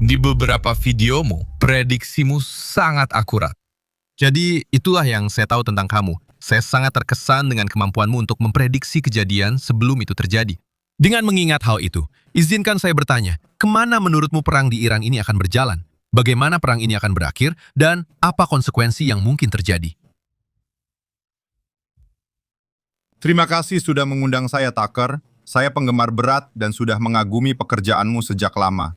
Di beberapa videomu, prediksimu sangat akurat. Jadi itulah yang saya tahu tentang kamu. Saya sangat terkesan dengan kemampuanmu untuk memprediksi kejadian sebelum itu terjadi. Dengan mengingat hal itu, izinkan saya bertanya, kemana menurutmu perang di Iran ini akan berjalan? Bagaimana perang ini akan berakhir? Dan apa konsekuensi yang mungkin terjadi? Terima kasih sudah mengundang saya, Tucker. Saya penggemar berat dan sudah mengagumi pekerjaanmu sejak lama.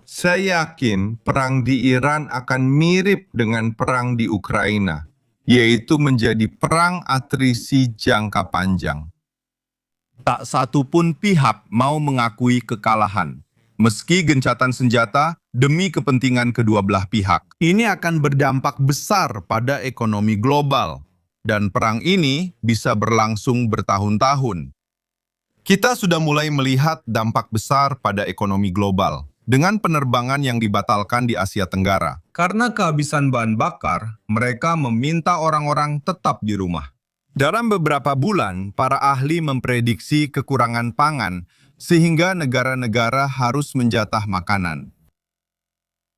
Saya yakin perang di Iran akan mirip dengan perang di Ukraina, yaitu menjadi perang atrisi jangka panjang. Tak satu pun pihak mau mengakui kekalahan, meski gencatan senjata demi kepentingan kedua belah pihak. Ini akan berdampak besar pada ekonomi global, dan perang ini bisa berlangsung bertahun-tahun. Kita sudah mulai melihat dampak besar pada ekonomi global, dengan penerbangan yang dibatalkan di Asia Tenggara. Karena kehabisan bahan bakar, mereka meminta orang-orang tetap di rumah. Dalam beberapa bulan, para ahli memprediksi kekurangan pangan, sehingga negara-negara harus menjatah makanan.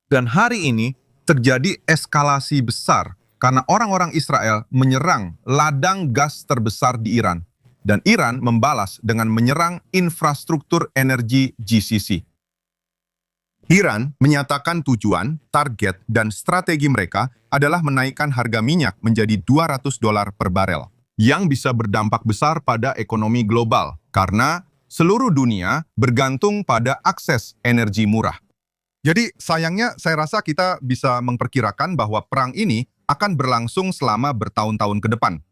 Dan hari ini terjadi eskalasi besar karena orang-orang Israel menyerang ladang gas terbesar di Iran. Dan Iran membalas dengan menyerang infrastruktur energi GCC. Iran menyatakan tujuan, target, dan strategi mereka adalah menaikkan harga minyak menjadi $200 per barel, yang bisa berdampak besar pada ekonomi global, karena seluruh dunia bergantung pada akses energi murah. Jadi sayangnya saya rasa kita bisa memperkirakan bahwa perang ini akan berlangsung selama bertahun-tahun ke depan.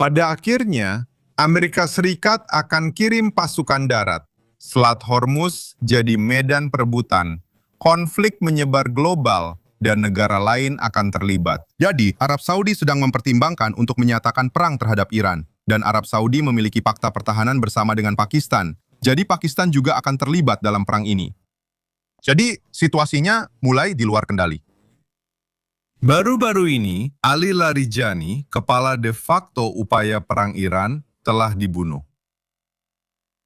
Pada akhirnya, Amerika Serikat akan kirim pasukan darat. Selat Hormuz jadi medan perebutan, konflik menyebar global, dan negara lain akan terlibat. Jadi, Arab Saudi sedang mempertimbangkan untuk menyatakan perang terhadap Iran, dan Arab Saudi memiliki fakta pertahanan bersama dengan Pakistan. Jadi, Pakistan juga akan terlibat dalam perang ini. Jadi, situasinya mulai di luar kendali. Baru-baru ini, Ali Larijani, kepala de facto upaya perang Iran, telah dibunuh.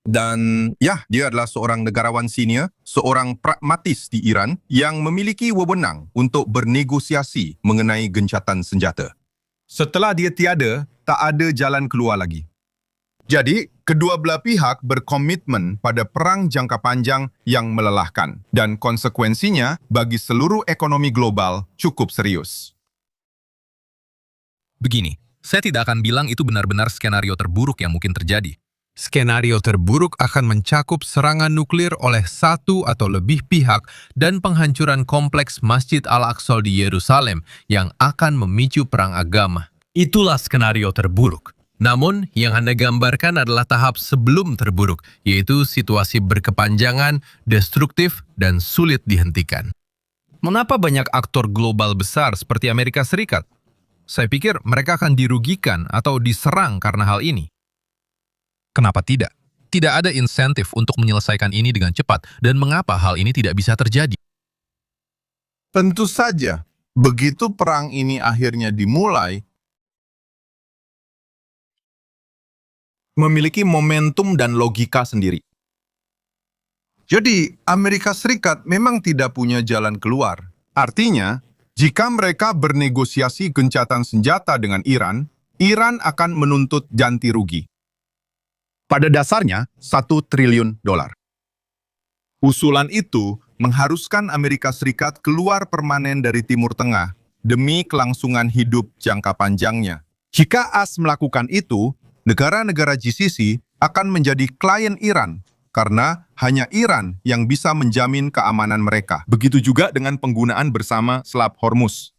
Dan ya, dia adalah seorang negarawan senior, seorang pragmatis di Iran yang memiliki wewenang untuk bernegosiasi mengenai gencatan senjata. Setelah dia tiada, tak ada jalan keluar lagi. Jadi, kedua belah pihak berkomitmen pada perang jangka panjang yang melelahkan, dan konsekuensinya bagi seluruh ekonomi global cukup serius. Begini, saya tidak akan bilang itu benar-benar skenario terburuk yang mungkin terjadi. Skenario terburuk akan mencakup serangan nuklir oleh satu atau lebih pihak dan penghancuran kompleks Masjid Al-Aqsa di Yerusalem yang akan memicu perang agama. Itulah skenario terburuk. Namun, yang Anda gambarkan adalah tahap sebelum terburuk, yaitu situasi berkepanjangan, destruktif, dan sulit dihentikan. Mengapa banyak aktor global besar seperti Amerika Serikat? Saya pikir mereka akan dirugikan atau diserang karena hal ini. Kenapa tidak? Tidak ada insentif untuk menyelesaikan ini dengan cepat, dan mengapa hal ini tidak bisa terjadi? Tentu saja, begitu perang ini akhirnya dimulai, memiliki momentum dan logika sendiri. Jadi, Amerika Serikat memang tidak punya jalan keluar. Artinya, jika mereka bernegosiasi gencatan senjata dengan Iran, Iran akan menuntut ganti rugi. Pada dasarnya, $1 triliun. Usulan itu mengharuskan Amerika Serikat keluar permanen dari Timur Tengah demi kelangsungan hidup jangka panjangnya. Jika AS melakukan itu, negara-negara GCC akan menjadi klien Iran, karena hanya Iran yang bisa menjamin keamanan mereka. Begitu juga dengan penggunaan bersama Selat Hormuz.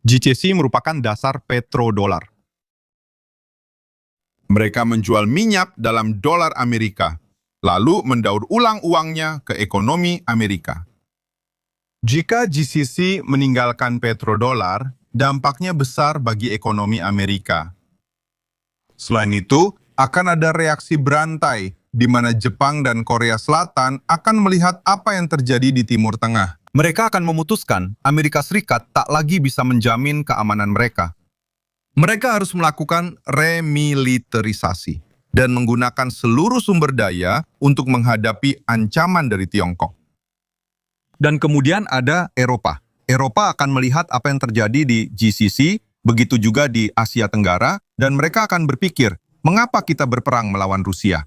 GCC merupakan dasar petrodolar. Mereka menjual minyak dalam dolar Amerika, lalu mendaur ulang uangnya ke ekonomi Amerika. Jika GCC meninggalkan petrodolar, dampaknya besar bagi ekonomi Amerika. Selain itu, akan ada reaksi berantai, di mana Jepang dan Korea Selatan akan melihat apa yang terjadi di Timur Tengah. Mereka akan memutuskan Amerika Serikat tak lagi bisa menjamin keamanan mereka. Mereka harus melakukan remilitarisasi dan menggunakan seluruh sumber daya untuk menghadapi ancaman dari Tiongkok. Dan kemudian ada Eropa. Eropa akan melihat apa yang terjadi di GCC, begitu juga di Asia Tenggara, dan mereka akan berpikir, mengapa kita berperang melawan Rusia?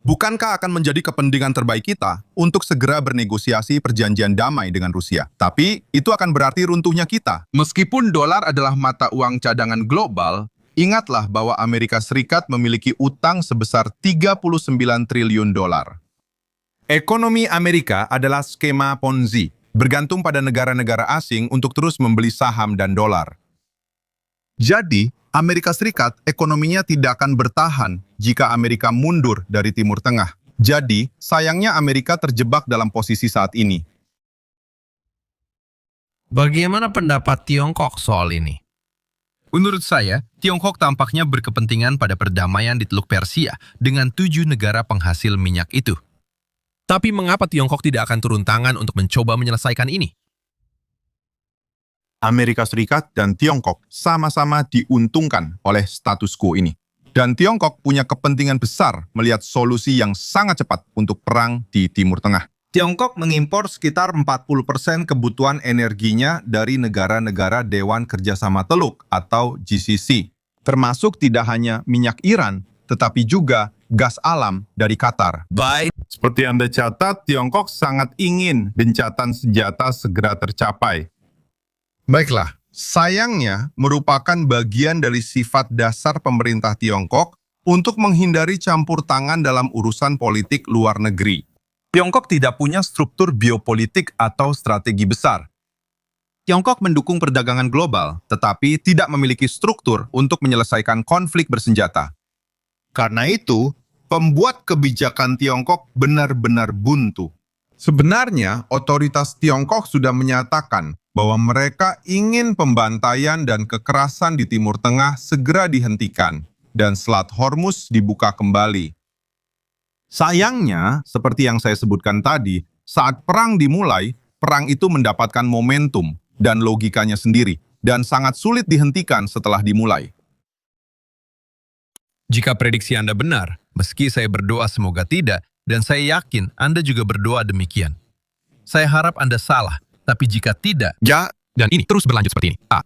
Bukankah akan menjadi kepentingan terbaik kita untuk segera bernegosiasi perjanjian damai dengan Rusia? Tapi itu akan berarti runtuhnya kita. Meskipun dolar adalah mata uang cadangan global, ingatlah bahwa Amerika Serikat memiliki utang sebesar 39 triliun dolar. Ekonomi Amerika adalah skema Ponzi, bergantung pada negara-negara asing untuk terus membeli saham dan dolar. Jadi, Amerika Serikat ekonominya tidak akan bertahan jika Amerika mundur dari Timur Tengah. Jadi, sayangnya Amerika terjebak dalam posisi saat ini. Bagaimana pendapat Tiongkok soal ini? Menurut saya, Tiongkok tampaknya berkepentingan pada perdamaian di Teluk Persia dengan 7 negara penghasil minyak itu. Tapi mengapa Tiongkok tidak akan turun tangan untuk mencoba menyelesaikan ini? Amerika Serikat dan Tiongkok sama-sama diuntungkan oleh status quo ini. Dan Tiongkok punya kepentingan besar melihat solusi yang sangat cepat untuk perang di Timur Tengah. Tiongkok mengimpor sekitar 40% kebutuhan energinya dari negara-negara Dewan Kerjasama Teluk atau GCC. Termasuk tidak hanya minyak Iran, tetapi juga gas alam dari Qatar. Seperti Anda catat, Tiongkok sangat ingin gencatan senjata segera tercapai. Baiklah, sayangnya merupakan bagian dari sifat dasar pemerintah Tiongkok untuk menghindari campur tangan dalam urusan politik luar negeri. Tiongkok tidak punya struktur biopolitik atau strategi besar. Tiongkok mendukung perdagangan global, tetapi tidak memiliki struktur untuk menyelesaikan konflik bersenjata. Karena itu, pembuat kebijakan Tiongkok benar-benar buntu. Sebenarnya, otoritas Tiongkok sudah menyatakan bahwa mereka ingin pembantaian dan kekerasan di Timur Tengah segera dihentikan dan Selat Hormuz dibuka kembali. Sayangnya, seperti yang saya sebutkan tadi, saat perang dimulai, perang itu mendapatkan momentum dan logikanya sendiri dan sangat sulit dihentikan setelah dimulai. Jika prediksi Anda benar, meski saya berdoa semoga tidak, dan saya yakin Anda juga berdoa demikian. Saya harap Anda salah, tapi jika tidak, Ya, dan ini terus berlanjut seperti ini. A.